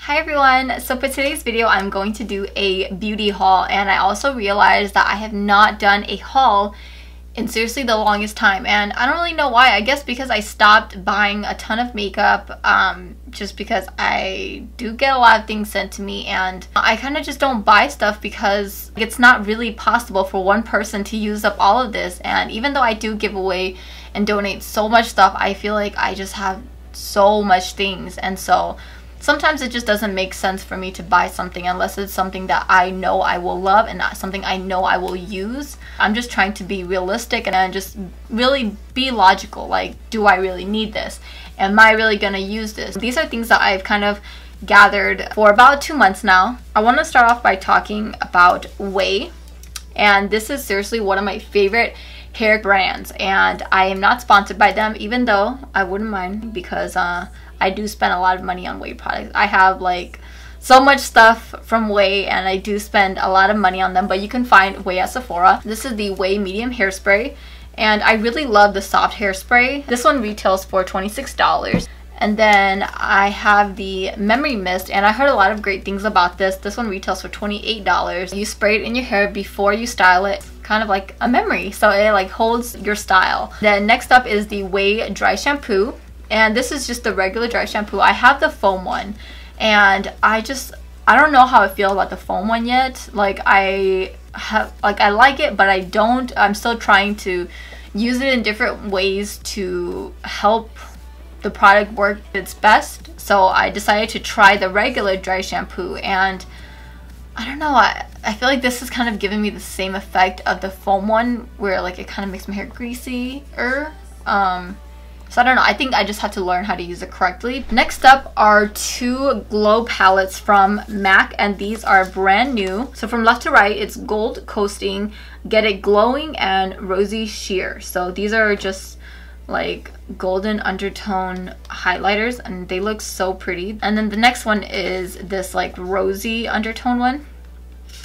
Hi everyone! So for today's video I'm going to do a beauty haul, and I also realized that I have not done a haul in seriously the longest time, and I don't really know why. I guess because I stopped buying a ton of makeup just because I do get a lot of things sent to me, and I kind of just don't buy stuff because it's not really possible for one person to use up all of this. And even though I do give away and donate so much stuff, I feel like I just have so much things, and so sometimes it just doesn't make sense for me to buy something unless it's something that I know I will love and not something I know I will use. I'm just trying to be realistic and just really be logical. Like, do I really need this? Am I really gonna use this? These are things that I've kind of gathered for about 2 months now. I want to start off by talking about Ouai, and this is seriously one of my favorite hair brands, and I am not sponsored by them, even though I wouldn't mind, because I do spend a lot of money on Ouai products. I have like so much stuff from Ouai, and I do spend a lot of money on them, but you can find Ouai at Sephora. This is the Ouai medium hairspray, and I really love the soft hairspray. This one retails for $26. And then I have the memory mist, and I heard a lot of great things about this. This one retails for $28. You spray it in your hair before you style it, kind of like a memory, so it like holds your style. Then next up is the Ouai Dry Shampoo, and this is just the regular dry shampoo. I have the foam one, and I don't know how I feel about the foam one yet. Like I like it, but I'm still trying to use it in different ways to help the product work its best. So I decided to try the regular dry shampoo, and I don't know, I feel like this is kind of giving me the same effect of the foam one, where like it kind of makes my hair greasy-er. So I don't know, I think I just have to learn how to use it correctly. Next up are two glow palettes from MAC, and these are brand new. So from left to right, it's Gold Coasting, Get It Glowing, and Rosy Sheer. So these are just like golden undertone highlighters, and they look so pretty. And then the next one is this like rosy undertone one.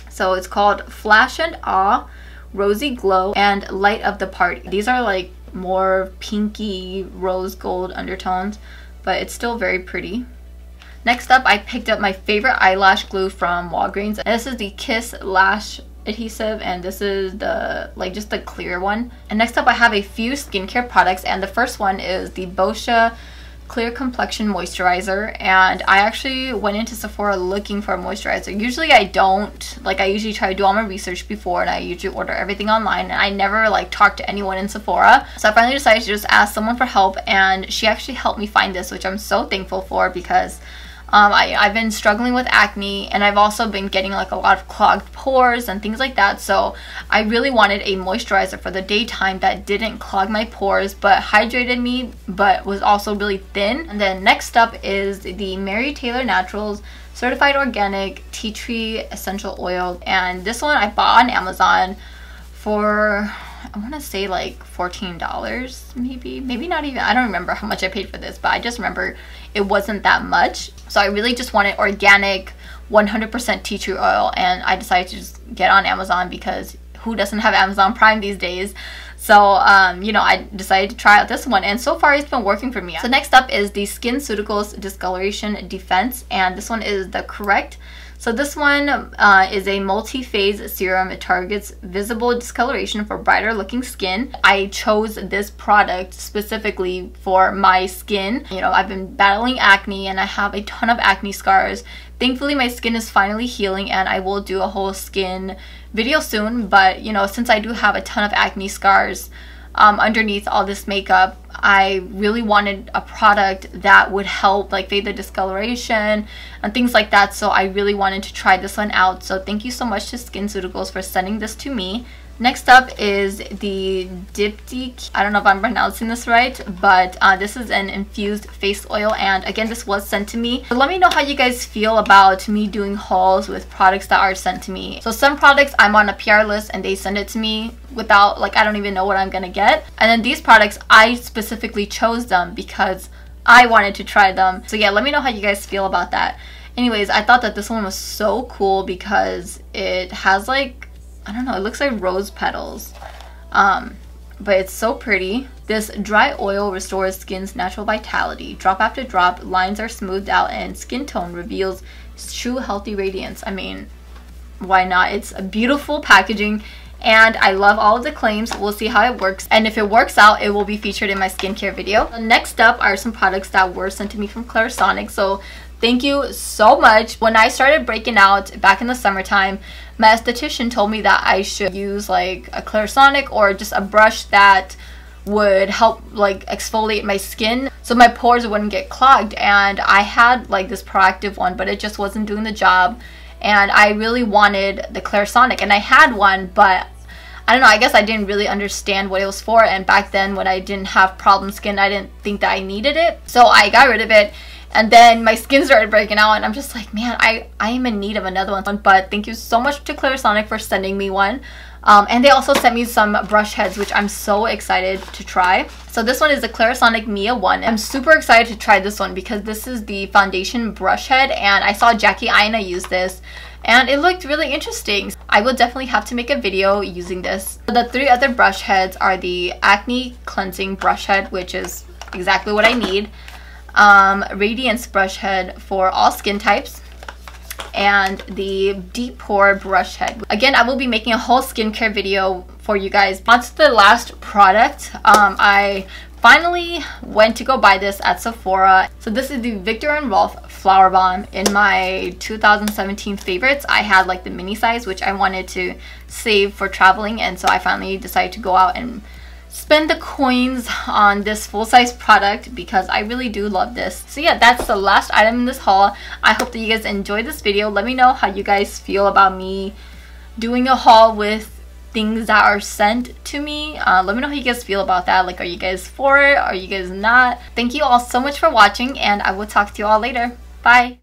So it's called Flash and Awe, Rosy Glow, and Light of the Party. These are like more pinky rose gold undertones, but it's still very pretty. Next up, I picked up my favorite eyelash glue from Walgreens. This is the Kiss Lash Adhesive, and this is the just the clear one. And next up, I have a few skincare products, and the first one is the Boscia Clear Complexion Moisturizer, and I actually went into Sephora looking for a moisturizer. Usually I don't, I usually try to do all my research before, and I usually order everything online, and I never talk to anyone in Sephora. So I finally decided to just ask someone for help, and she actually helped me find this, which I'm so thankful for, because I've been struggling with acne, and I've also been getting a lot of clogged pores and things like that. So I really wanted a moisturizer for the daytime that didn't clog my pores but hydrated me, but was also really thin. And then next up is the Mary Taylor Naturals Certified Organic Tea Tree Essential Oil, and this one I bought on Amazon for, I want to say $14, maybe not even. I don't remember how much I paid for this, but I just remember it wasn't that much. So I really just wanted organic 100% tea tree oil, and I decided to just get on Amazon because who doesn't have Amazon Prime these days? So you know, I decided to try out this one, and so far it's been working for me. So next up is the Skinceuticals Discoloration Defense, and this one is the Correct. So this one is a multi-phase serum. It targets visible discoloration for brighter looking skin. I chose this product specifically for my skin. You know, I've been battling acne, and I have a ton of acne scars. Thankfully, my skin is finally healing, and I will do a whole skin video soon. But you know, since I do have a ton of acne scars underneath all this makeup, I really wanted a product that would help fade the discoloration and things like that. So I really wanted to try this one out. So thank you so much to Skinceuticals for sending this to me. Next up is the Diptyque. I don't know if I'm pronouncing this right, but this is an infused face oil, and again, this was sent to me. So let me know how you guys feel about me doing hauls with products that are sent to me. So some products I'm on a PR list and they send it to me without, I don't even know what I'm gonna get. And then these products, I specifically chose them because I wanted to try them. So yeah, let me know how you guys feel about that. Anyways, I thought that this one was so cool because it has I don't know, it looks like rose petals but it's so pretty. This dry oil restores skin's natural vitality. Drop after drop, lines are smoothed out and skin tone reveals true healthy radiance. I mean, why not? It's a beautiful packaging and I love all of the claims. We'll see how it works, and if it works out, it will be featured in my skincare video. Next up are some products that were sent to me from Clarisonic, so thank you so much. When I started breaking out back in the summertime, my esthetician told me that I should use like a Clarisonic or just a brush that would help like exfoliate my skin so my pores wouldn't get clogged, and I had like this Proactive one, but it just wasn't doing the job, and I really wanted the Clarisonic, and I had one, but I don't know, I guess I didn't really understand what it was for, and back then when I didn't have problem skin, I didn't think that I needed it, so I got rid of it. And then my skin started breaking out and I'm just like, man, I am in need of another one. But thank you so much to Clarisonic for sending me one. And they also sent me some brush heads, which I'm so excited to try. So this one is the Clarisonic Mia one. I'm super excited to try this one because this is the foundation brush head, and I saw Jackie Aina use this and it looked really interesting. I will definitely have to make a video using this. The three other brush heads are the Acne Cleansing brush head, which is exactly what I need. Radiance brush head for all skin types, and the deep pore brush head. Again, I will be making a whole skincare video for you guys. On to the last product. I finally went to go buy this at Sephora. So this is the Viktor and Rolf Flowerbomb. In my 2017 favorites, I had like the mini size, which I wanted to save for traveling, and so I finally decided to go out and spend the coins on this full-size product because I really do love this. So yeah, that's the last item in this haul. I hope that you guys enjoyed this video. Let me know how you guys feel about me doing a haul with things that are sent to me. Let me know how you guys feel about that. Like, are you guys for it? Are you guys not? Thank you all so much for watching, and I will talk to you all later. Bye!